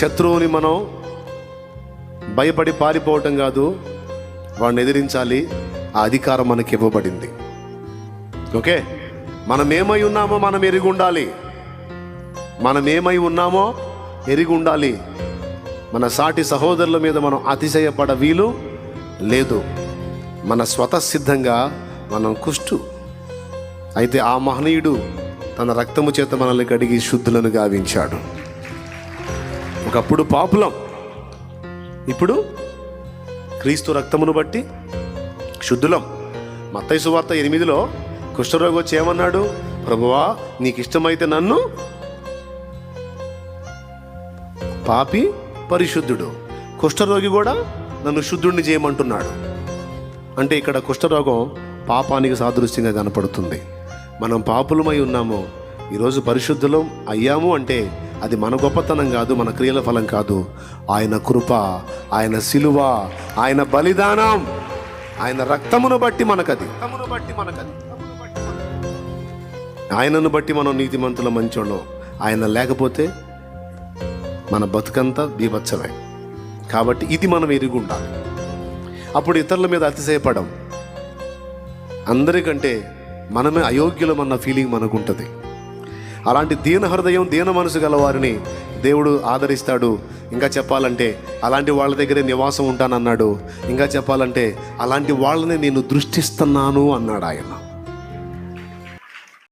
శత్రువుని మనం భయపడి పారిపోవటం కాదు, వాడిని ఎదిరించాలి. ఆ అధికారం మనకి ఇవ్వబడింది. ఓకే, మనం ఏమై ఉన్నామో మనం ఎరిగి ఉండాలి. మనం ఏమై ఉన్నామో ఎరిగి ఉండాలి. మన సాటి సహోదరుల మీద మనం అతిశయపడ వీలు లేదు. మన స్వతసిద్ధంగా మనం కుష్టు. అయితే ఆ మహనీయుడు తన రక్తము చేత మనల్ని కడిగి శుద్ధులను గావించాడు. ఒకప్పుడు పాపులం, ఇప్పుడు క్రీస్తు రక్తమును బట్టి శుద్ధులం. మత్తయి సువార్త 8లో కుష్ఠరోగి వచ్చి ఏమన్నాడు? ప్రభువా, నీకు ఇష్టమైతే నన్ను, పాపి పరిశుద్ధుడు, కుష్ఠరోగి కూడా నన్ను శుద్ధుడిని చేయమంటున్నాడు. అంటే ఇక్కడ కుష్ఠరోగం పాపానికి సాదృశ్యంగా కనపడుతుంది. మనం పాపులమై ఉన్నాము, ఈరోజు పరిశుద్ధులం అయ్యాము అంటే అది మన గొప్పతనం కాదు, మన క్రియల ఫలం కాదు. ఆయన కృప, ఆయన సిలువ, ఆయన బలిదానం, ఆయన రక్తమును బట్టి మనకది. ఆయనను బట్టి మనం నీతిమంతుల మంచోళ్ళం. ఆయన లేకపోతే మన బతుకంతా బీభత్సమే. కాబట్టి ఇది మనం ఎరిగి ఉండాలి. అప్పుడు ఇతరుల మీద అతిశయపడం, అందరికంటే మనమే అయోగ్యులమన్న ఫీలింగ్ మనకు ఉంటుంది. అలాంటి దీన హృదయం, దీన మనసు గల వారిని దేవుడు ఆదరిస్తాడు. ఇంకా చెప్పాలంటే అలాంటి వాళ్ళ దగ్గరే నివాసం ఉంటానన్నాడు. ఇంకా చెప్పాలంటే అలాంటి వాళ్ళని నేను దృష్టిస్తున్నాను అన్నాడు ఆయన.